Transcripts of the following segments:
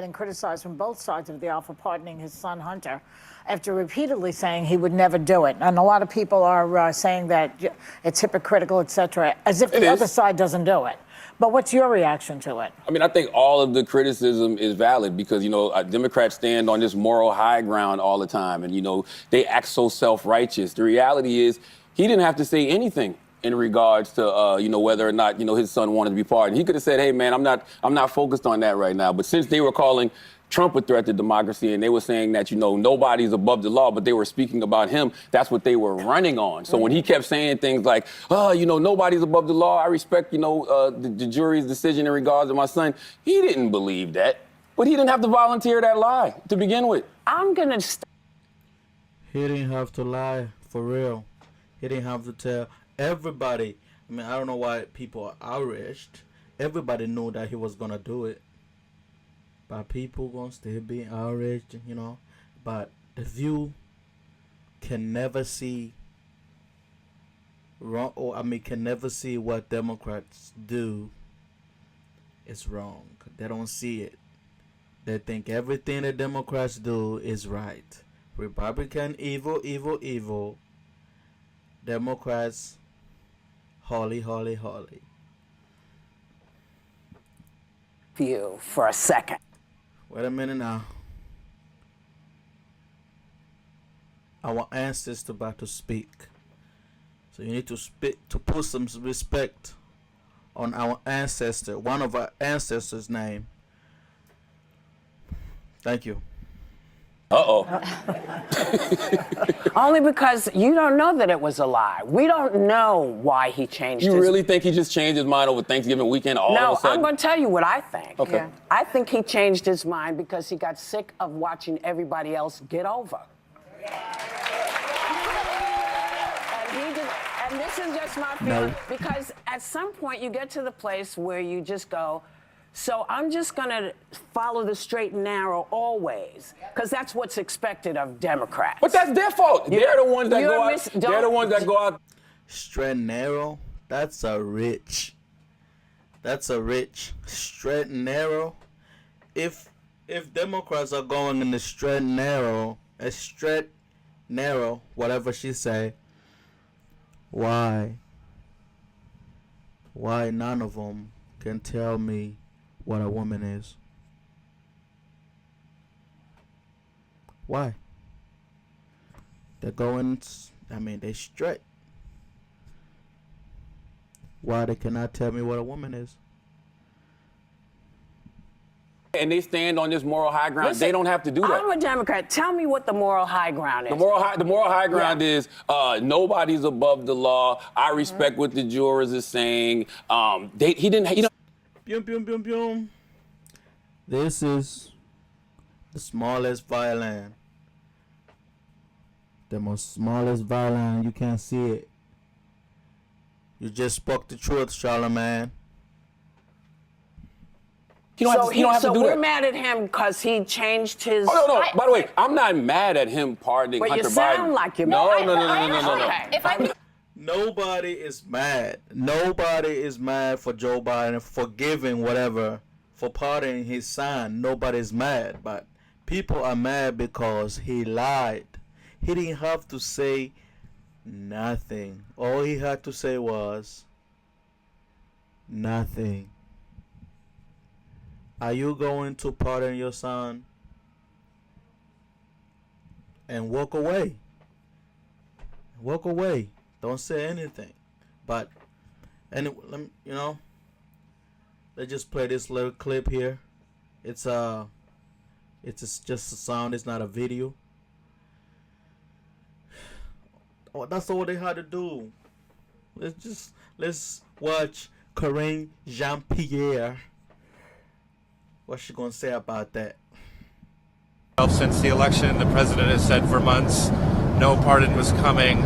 being criticized from both sides of the aisle for pardoning his son Hunter after repeatedly saying he would never do it. And a lot of people are saying that it's hypocritical, et cetera, as if the other side doesn't do it. But what's your reaction to it? I mean, I think all of the criticism is valid because, you know, Democrats stand on this moral high ground all the time. And, you know, they act so self-righteous. The reality is he didn't have to say anything in regards to, you know, whether or not, you know, his son wanted to be pardoned. He could have said, hey, man, I'm not focused on that right now. But since they were calling Trump a threat to democracy, and they were saying that, you know, nobody's above the law, but they were speaking about him. That's what they were running on. So when he kept saying things like, oh, you know, nobody's above the law, I respect, you know, the jury's decision in regards to my son, he didn't believe that. But he didn't have to volunteer that lie to begin with. I'm going to... He didn't have to lie, for real. He didn't have to tell everybody. I mean, I don't know why people are outraged. Everybody knew that he was going to do it. But people gonna still be outraged, you know. But if you can never see wrong, or I mean, can never see what Democrats do, it's wrong. They don't see it. They think everything the Democrats do is right. Republican, evil, evil, evil. Democrats, holy, holy, holy. You for a second. Wait a minute now. Our ancestor about to speak. So you need to speak, to put some respect on our ancestor, one of our ancestors' name. Thank you. Uh-oh. Only because you don't know that it was a lie. We don't know why he changed his... You really think he just changed his mind over Thanksgiving weekend all of a sudden? No, I'm going to tell you what I think. Okay. Yeah. I think he changed his mind because he got sick of watching everybody else get over. And this is just my feeling. Because at some point you get to the place where you just go, so I'm just going to follow the straight and narrow always, because that's what's expected of Democrats. But that's their fault. They're the ones that go out. They're the ones that go out. Straight and narrow. That's a rich. Straight and narrow. If Democrats are going in the straight and narrow, whatever she say, why none of them can tell me what a woman is? Why? They're going, I mean, they straight. Why they cannot tell me what a woman is? And they stand on this moral high ground. Listen, they don't have to do that. I'm a Democrat. Tell me what the moral high ground is. The moral high ground is nobody's above the law. I respect what the jurors are saying. He didn't, you know. Boom, boom, boom, boom. This is the smallest violin. The most smallest violin. You can't see it. You just spoke the truth, Charlamagne. So we're mad at him because he changed his... Oh, no. By the way, I'm not mad at him pardoning Hunter Biden. But you sound like you're mad. No. Nobody is mad. Nobody is mad for Joe Biden forgiving whatever, for pardoning his son. Nobody's mad. But people are mad because he lied. He didn't have to say nothing. All he had to say was nothing. Are you going to pardon your son and walk away? Walk away. Don't say anything. But anyway, let's just play this little clip here. It's just a sound. It's not a video. Oh, that's all they had to do. Let's watch Karine Jean-Pierre. What's she gonna say about that? Since the election, the president has said for months no pardon was coming.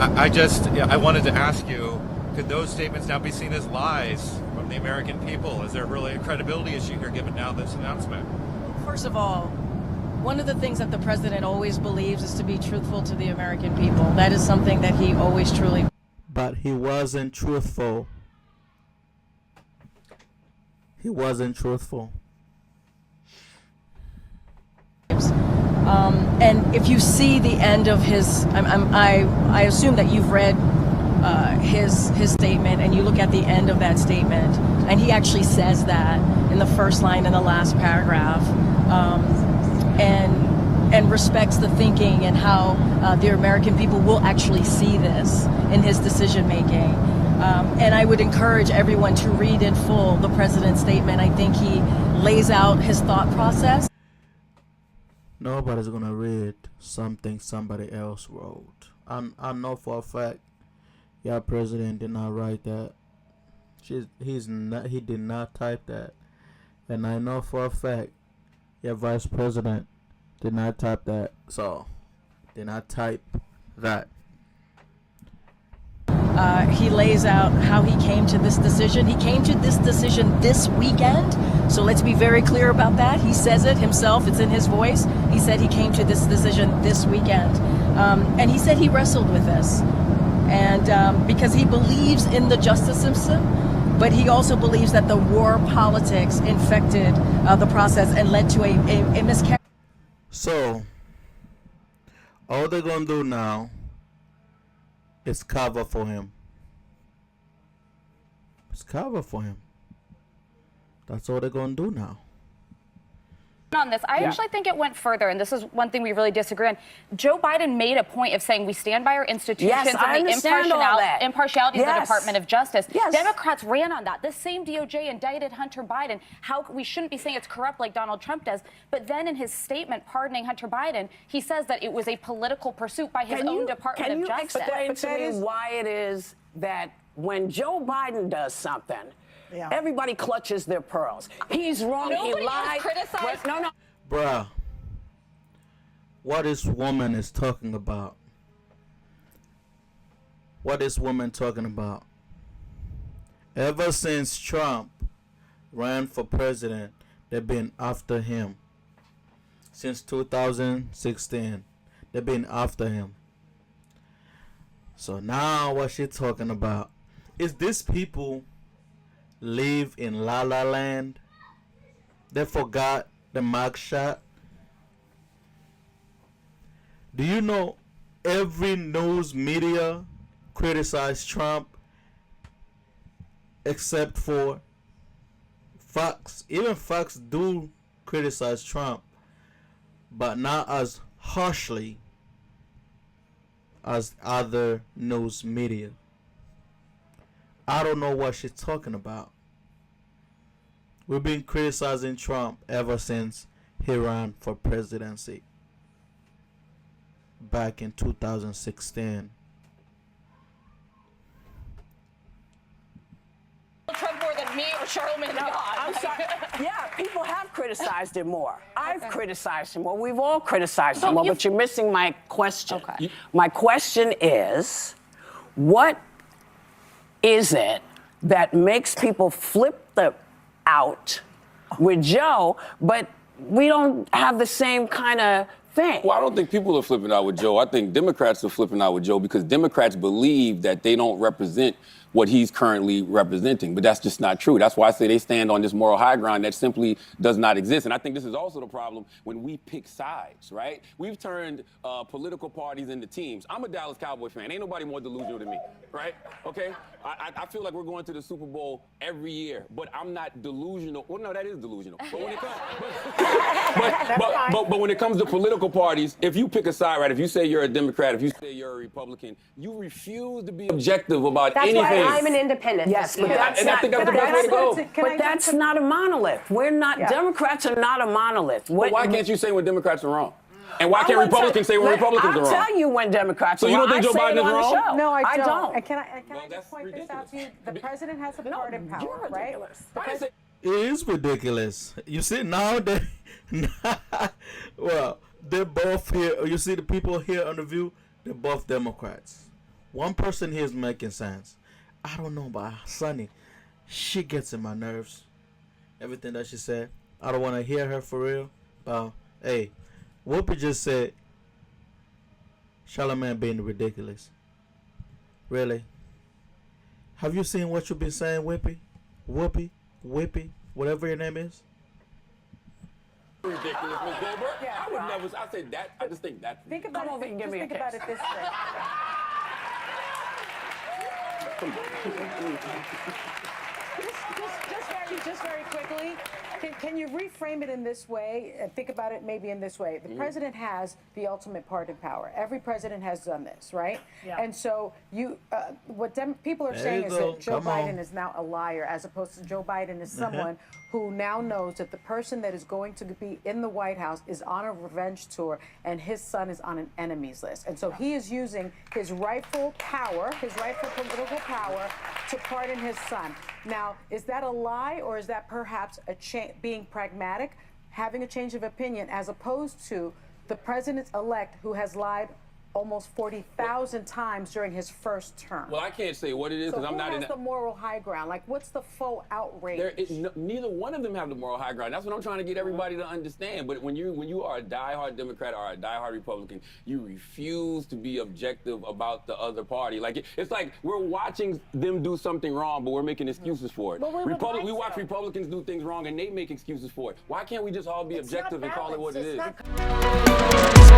I wanted to ask you, could those statements now be seen as lies from the American people? Is there really a credibility issue here given now this announcement? First of all, one of the things that the president always believes is to be truthful to the American people. That is something that he always truly... But he wasn't truthful. He wasn't truthful. And if you see the end of his, I assume that you've read his statement, and you look at the end of that statement, and he actually says that in the first line in the last paragraph, and respects the thinking and how the American people will actually see this in his decision making. And I would encourage everyone to read in full the president's statement. I think he lays out his thought process. Nobody's gonna read something somebody else wrote. I know for a fact your president did not write that. He did not type that. And I know for a fact your vice president did not type that. So did not type that. He lays out how he came to this decision. He came to this decision this weekend. So let's be very clear about that. He says it himself. It's in his voice. He said he came to this decision this weekend. And he said he wrestled with this. And because he believes in the justice system, but he also believes that the war politics infected the process and led to a miscarriage. So all they're gonna do now is cover for him. It's cover for him. That's all they're gonna do now. On this, I actually think it went further, and this is one thing we really disagree on. Joe Biden made a point of saying we stand by our institutions Yes, I and the understand all that. impartiality of the Yes. Department of Justice. Yes. Democrats ran on that. This same DOJ indicted Hunter Biden. How we shouldn't be saying it's corrupt like Donald Trump does, but then in his statement pardoning Hunter Biden, he says that it was a political pursuit by his own Department of Justice. Can you explain to me why it is that when Joe Biden does something, everybody clutches their pearls? He's wrong. Nobody he lied. has criticized. No. Bruh, what this woman is talking about? What this woman talking about? Ever since Trump ran for president, they've been after him. Since 2016, they've been after him. So now what she talking about is these people live in La La Land. They forgot the mug shot. Do you know every news media criticized Trump except for Fox? Even Fox do criticize Trump, but not as harshly as other news media. I don't know what she's talking about. We've been criticizing Trump ever since he ran for presidency back in 2016. Trump more than me or Charlamagne. No, I'm sorry. Yeah, people have criticized him more. I've criticized him more. We've all criticized him more, but you're missing my question. Okay. My question is, what is it that makes people flip out with Joe, but we don't have the same kind of thing? Well, I don't think people are flipping out with Joe. I think Democrats are flipping out with Joe because Democrats believe that they don't represent what he's currently representing. But that's just not true. That's why I say they stand on this moral high ground that simply does not exist. And I think this is also the problem when we pick sides, right? We've turned political parties into teams. I'm a Dallas Cowboy fan. Ain't nobody more delusional than me, right? Okay? I feel like we're going to the Super Bowl every year, but I'm not delusional. Well, no, that is delusional. But when it comes, but when it comes to political parties, if you pick a side, right, if you say you're a Democrat, if you say you're a Republican, you refuse to be objective about anything. I'm an independent. Yes, but I think that's the best way to go. But that's not a monolith. We're not, Democrats are not a monolith. But why can't you say when Democrats are wrong? And why can't Republicans say when Republicans are wrong? I'll tell you when Democrats So are you wrong. don't think Joe Biden is wrong? No, I don't. don't. And can I Well, just that's point this out to you? ridiculous. The president has a pardon power, You're right? ridiculous. It is ridiculous. You see now they, well, they're both here. You see the people here on the View. They're both Democrats. One person here is making sense. I don't know about Sunny. She gets in my nerves. Everything that she said. I don't want to hear her for real. Hey, Whoopi just said Charlamagne being ridiculous. Really? Have you seen what you've been saying, Whoopi? Whoopi? Whatever your name is? Ridiculous, Ms. Goldberg. I would never. I said that. I just think that. Think about Come over it. and give Just me a think about kiss. it this way. Just very quickly, can you reframe it in this way and think about it maybe in this way? The president has the ultimate pardon power. Every president has done this, right? Yeah. And so what people are There saying you is go. that Joe Come on. Biden is now a liar, as opposed to Joe Biden is someone who now knows that the person that is going to be in the White House is on a revenge tour and his son is on an enemies list. And so he is using his rightful power, his rightful political power, to pardon his son. Now, is that a lie, or is that perhaps being pragmatic, having a change of opinion, as opposed to the president-elect who has lied almost 40,000 times during his first term? Well, I can't say what it is So because I'm not who in has the moral high ground? Like, what's the faux outrage? Neither one of them have the moral high ground. That's what I'm trying to get everybody to understand. But when you are a diehard Democrat or a diehard Republican, you refuse to be objective about the other party. Like it's like we're watching them do something wrong, but we're making excuses for it. Well, we would like we watch to. Republicans do things wrong, and they make excuses for it. Why can't we just all be It's objective not and call it what balanced. it It's is? not-